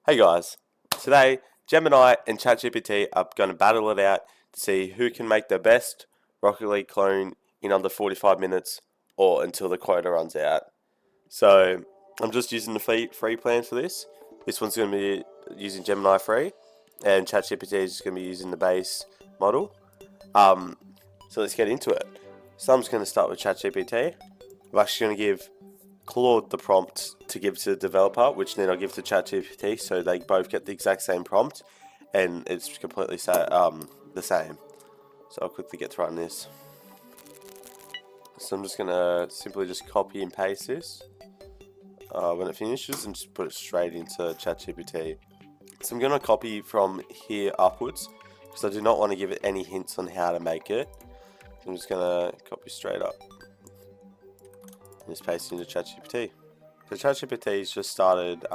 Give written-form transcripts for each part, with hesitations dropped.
Hey guys, today Gemini and ChatGPT are going to battle it out to see who can make the best Rocket League clone in under 45 minutes or until the quota runs out. So I'm just using the free plan for this. This one's going to be using Gemini free and ChatGPT is just going to be using the base model. So let's get into it. So I'm just going to start with ChatGPT. I'm actually going to give Claude the prompt to give to the developer, which then I'll give to ChatGPT, so they both get the exact same prompt, and it's completely the same. So I'll quickly get to run this. So I'm just gonna simply just copy and paste this when it finishes, and just put it straight into ChatGPT. So I'm gonna copy from here upwards because I do not want to give it any hints on how to make it. So I'm just gonna copy straight up. Just paste into ChatGPT. So ChatGPT's just started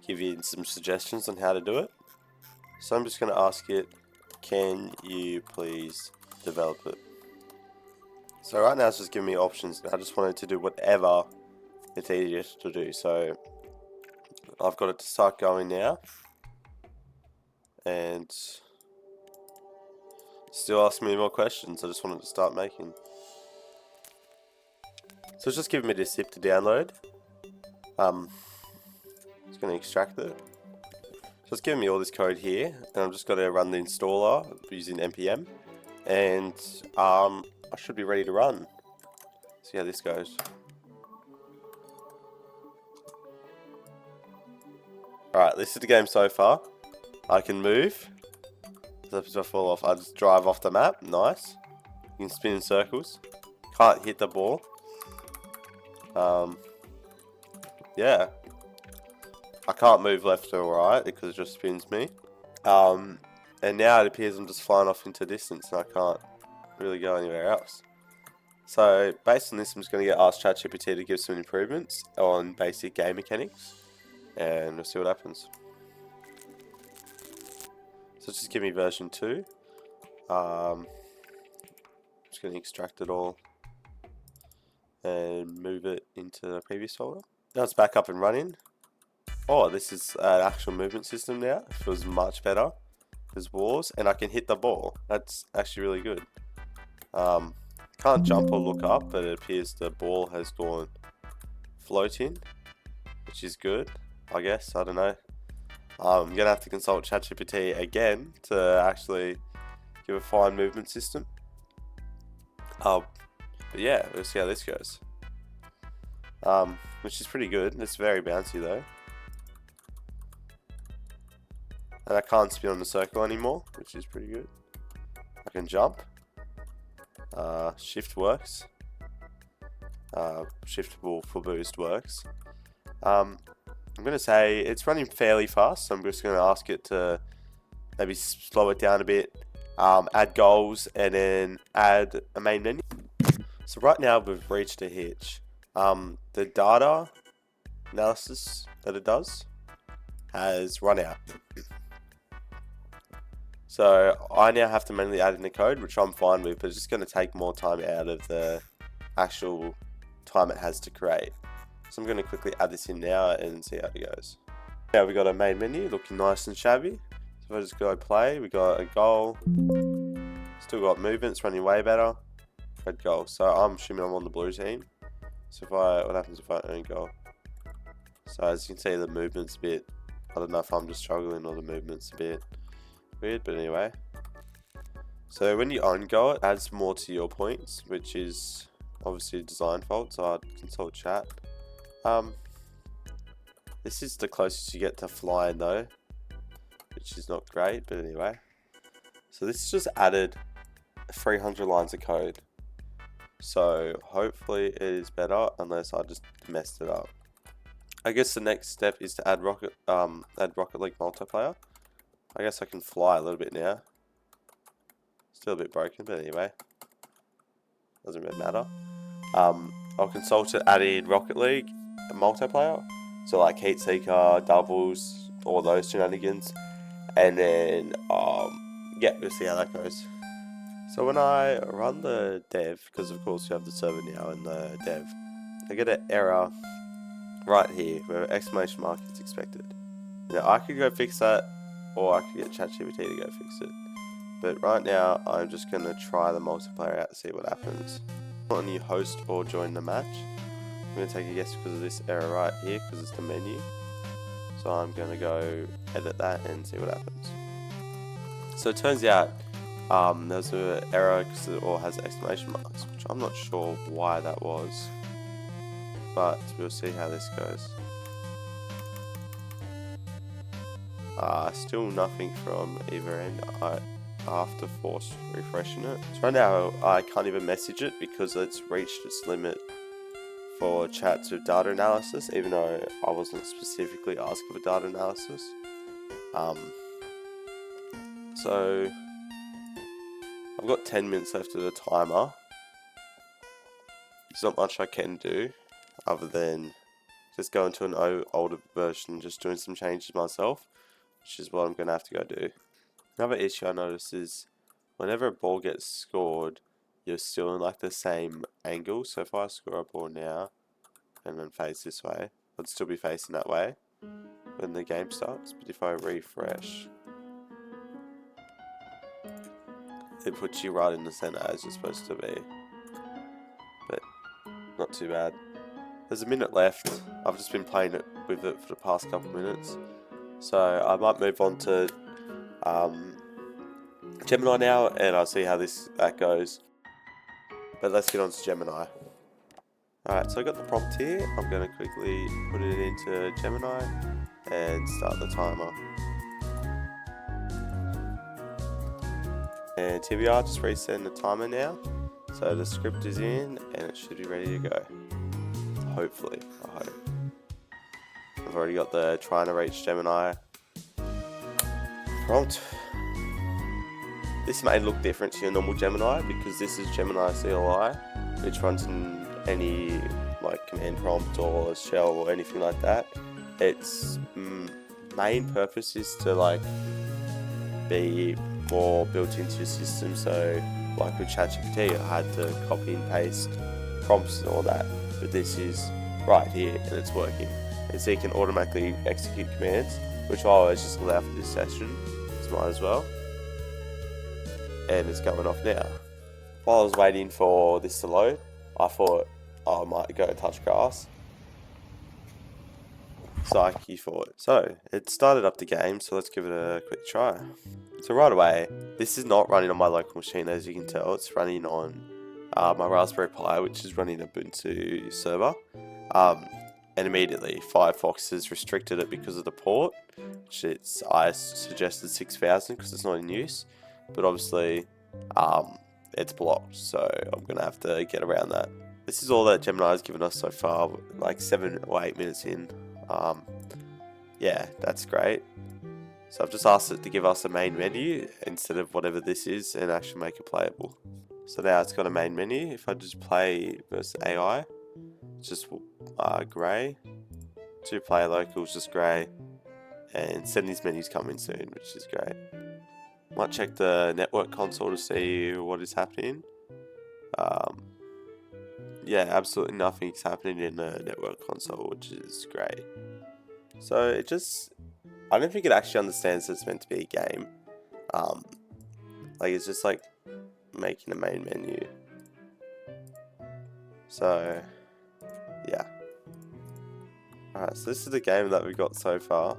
giving some suggestions on how to do it. So I'm just going to ask it, can you please develop it? So right now it's just giving me options. I just wanted to do whatever it's easiest to do. So I've got it to start going now. And still asking me more questions. I just wanted to start making. So it's just giving me this zip to download. It's going to extract it. So it's giving me all this code here, and I'm just going to run the installer using npm, and I should be ready to run. See how this goes. Alright, this is the game so far. I can move. So if I fall off, I just drive off the map. Nice. You can spin in circles. Can't hit the ball. Yeah. I can't move left or right because it just spins me. And now it appears I'm just flying off into distance and I can't really go anywhere else. So based on this, I'm just going to get asked ChatGPT to give some improvements on basic game mechanics, and we'll see what happens. So just give me version 2. I'm just going to extract it all and move it into the previous folder. Now it's back up and running. Oh, this is an actual movement system now. It feels much better. There's walls, and I can hit the ball. That's actually really good. Can't jump or look up, but it appears the ball has gone floating, which is good, I guess. I don't know. I'm going to have to consult ChatGPT again to actually give a fine movement system. But yeah, we'll see how this goes. Which is pretty good. It's very bouncy though. And I can't spin on the circle anymore, which is pretty good. I can jump. Shift works. Shift for boost works. I'm going to say it's running fairly fast, so I'm just going to ask it to maybe slow it down a bit, add goals, and then add a main menu. So right now we've reached a hitch. The data analysis that it does has run out. So I now have to manually add in the code, which I'm fine with, but it's just going to take more time out of the actual time it has to create. So I'm going to quickly add this in now and see how it goes. Now we've got a main menu looking nice and shabby. So if I just go play, we got a goal. Still got movements running way better. Red goal. So I'm assuming I'm on the blue team. So what happens if I own goal? So as you can see, the movement's a bit, I don't know if I'm just struggling or the movement's a bit weird, but anyway. So when you own goal, it adds more to your points, which is obviously a design fault, so I'd consult chat. This is the closest you get to flying though, which is not great, but anyway. So this just added 300 lines of code. So hopefully it is better, unless I just messed it up. I guess the next step is to add Rocket League multiplayer. I guess I can fly a little bit now. Still a bit broken, but anyway. Doesn't really matter. I'll consult it adding Rocket League multiplayer. So like Heat Seeker, doubles, all those shenanigans. And then, yeah, we'll see how that goes. So when I run the dev, because of course you have the server now and the dev, I get an error right here where exclamation mark is expected. Now I could go fix that, or I could get ChatGPT to go fix it. But right now, I'm just going to try the multiplayer out to see what happens. On you host or join the match. I'm going to take a guess because of this error right here, because it's the menu. So I'm going to go edit that and see what happens. So it turns out there's an error because it all has exclamation marks, which I'm not sure why that was. But we'll see how this goes. Still nothing from either end. I have to force refreshing it. So right now I can't even message it because it's reached its limit for chats with data analysis, even though I wasn't specifically asking for data analysis. So I've got 10 minutes left of the timer. There's not much I can do other than just go into an older version, just doing some changes myself, which is what I'm going to have to go do. Another issue I noticed is whenever a ball gets scored, you're still in like the same angle. So if I score a ball now and then face this way, I'd still be facing that way when the game starts. But if I refresh, it puts you right in the center as you're supposed to be. But not too bad. There's a minute left. I've just been playing it with it for the past couple of minutes. So I might move on to Gemini now, and I'll see how that goes. But let's get on to Gemini. Alright, so I got the prompt here. I'm going to quickly put it into Gemini and start the timer. And here we are, just resetting the timer now. So the script is in and it should be ready to go. Hopefully, I hope. I've already got the trying to reach Gemini prompt. This may look different to your normal Gemini because this is Gemini CLI, which runs in any like command prompt or a shell or anything like that. Its main purpose is to like be more built into your system. So like with ChatGPT, I had to copy and paste prompts and all that, but this is right here and it's working. And so you can automatically execute commands, which I always just allow for this session. It's might as well. And it's going off now. While I was waiting for this to load, I thought I might go touch grass. Psyche for it. So it started up the game, so let's give it a quick try. So right away, this is not running on my local machine, as you can tell. It's running on my Raspberry Pi, which is running Ubuntu server. And immediately Firefox has restricted it because of the port, which I suggested 6,000 because it's not in use. But obviously, it's blocked, so I'm going to have to get around that. This is all that Gemini has given us so far, like 7 or 8 minutes in. Yeah, that's great. So I've just asked it to give us a main menu instead of whatever this is and actually make it playable. So now it's got a main menu. If I just play versus AI, it's just grey. 2-player local is just grey. And settings menu's coming soon, which is great. Might check the network console to see what is happening. Yeah, absolutely nothing is happening in the network console, which is great. So I don't think it actually understands that it's meant to be a game. Like it's just like making a main menu. So yeah. Alright, so this is the game that we've got so far.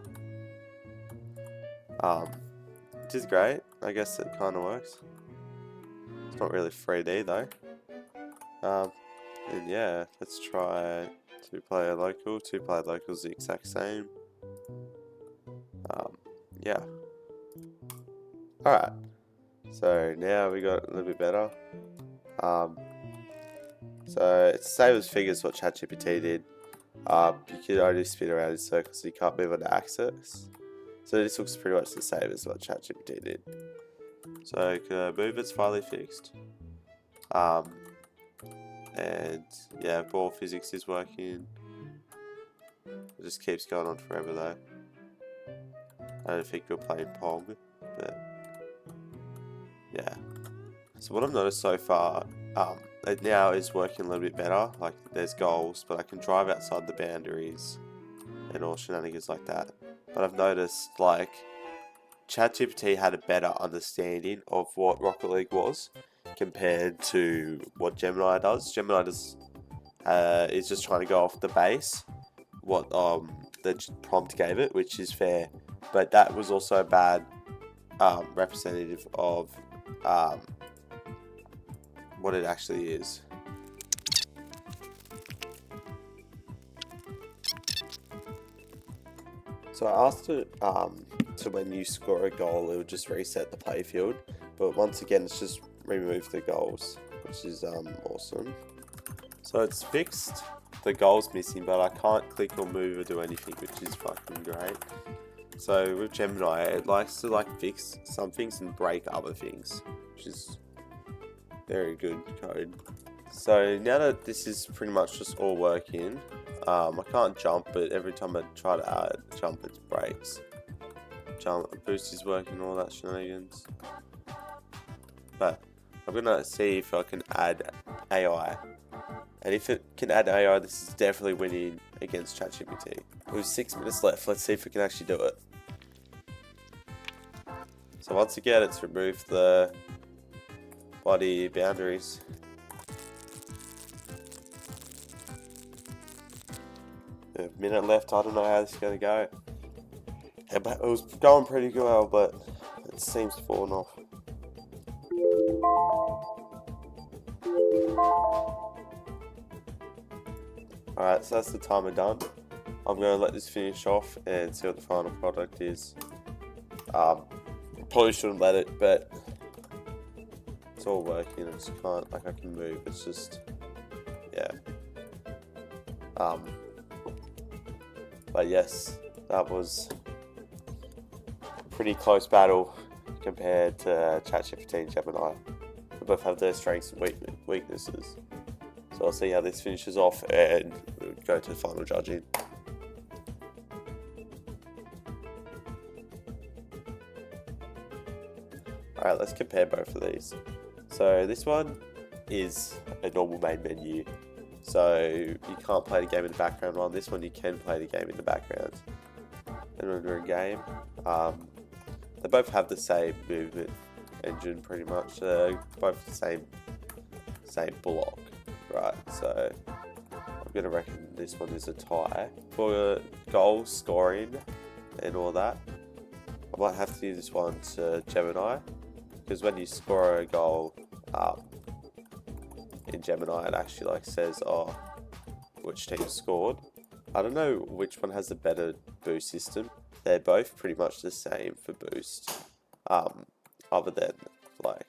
Which is great. I guess it kind of works. It's not really 3D though. And yeah, let's try 2-player local. 2-player local is the exact same. Yeah. Alright. So now we got a little bit better. So it's the same as figures what ChatGPT did. You can only spin around in circles, so you can't move on the axis. So this looks pretty much the same as what ChatGPT did. So move, it's finally fixed. And yeah, ball physics is working. It just keeps going on forever though. I don't think we're playing Pong, but yeah. So what I've noticed so far, it now is working a little bit better. Like there's goals, but I can drive outside the boundaries and all shenanigans like that. but I've noticed like ChatGPT had a better understanding of what Rocket League was compared to what Gemini does. Gemini does is just trying to go off the base what the prompt gave it, which is fair, but that was also a bad representative of what it actually is. So I asked it to when you score a goal, it would just reset the playfield, but once again, it's just remove the goals, which is awesome. So it's fixed the goals missing, but I can't click or move or do anything, which is fucking great. So with Gemini, it likes to like fix some things and break other things, which is very good code. So now that this is pretty much just all working, I can't jump, but every time I try to add jump, it breaks. Boost is working, all that shenanigans. But I'm gonna see if I can add AI. And if it can add AI, this is definitely winning against ChatGPT. We have 6 minutes left. Let's see if we can actually do it. So once again, it's removed the body boundaries. A minute left. I don't know how this is going to go. It was going pretty well, but it seems to fall off. Alright, so that's the timer done. I'm going to let this finish off and see what the final product is. Probably shouldn't let it, but it's all working. I just can't, like I can move, it's just, yeah. But yes, that was a pretty close battle compared to ChatGPT and Gemini. They both have their strengths and weaknesses. So I'll see how this finishes off and we'll go to the final judging. Alright, let's compare both of these. So this one is a normal main menu. So you can't play the game in the background, while this one you can play the game in the background. And when we're in game, they both have the same movement engine pretty much. Both the same block. Right, so I'm gonna reckon this one is a tie. For goal scoring and all that, I might have to use this one to Gemini, because when you score a goal in Gemini, it actually like says, oh, which team scored. I don't know which one has a better boost system. They're both pretty much the same for boost, other than like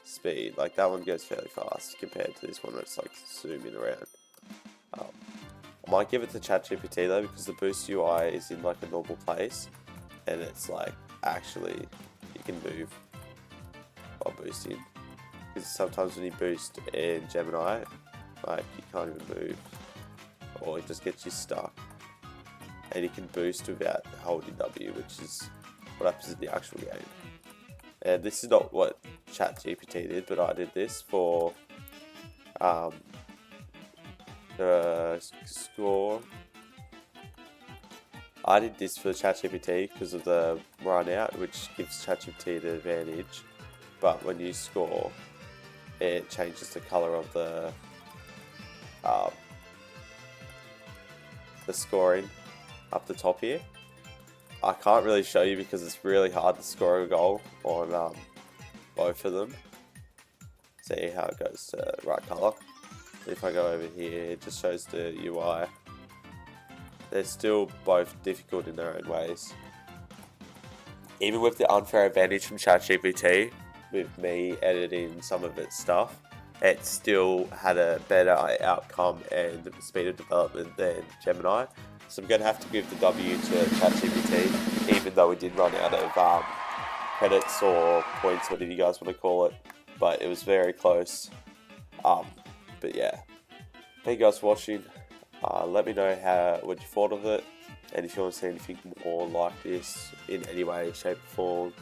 speed. Like that one goes fairly fast compared to this one where it's like zooming around. I might give it to ChatGPT though, because the boost UI is in like a normal place and it's like actually you can move while boosting, because sometimes when you boost in Gemini, like you can't even move or it just gets you stuck, and you can boost without holding W, which is what happens in the actual game. And this is not what ChatGPT did, but I did this for the score. I did this for ChatGPT because of the run out, which gives ChatGPT the advantage. But when you score, it changes the color of the scoring up the top here. I can't really show you because it's really hard to score a goal on both of them. See how it goes to the right color. If I go over here, it just shows the UI. They're still both difficult in their own ways. Even with the unfair advantage from ChatGPT, with me editing some of its stuff, it still had a better outcome and speed of development than Gemini. So I'm going to have to give the W to ChatGPT, even though we did run out of credits or points, whatever you guys want to call it. But it was very close. But yeah, thank you guys for watching. Let me know what you thought of it, and if you want to see anything more like this in any way, shape, or form,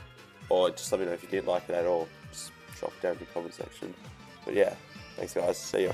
or just let me know if you didn't like it at all. Just drop it down in the comment section. But yeah, thanks guys. See ya.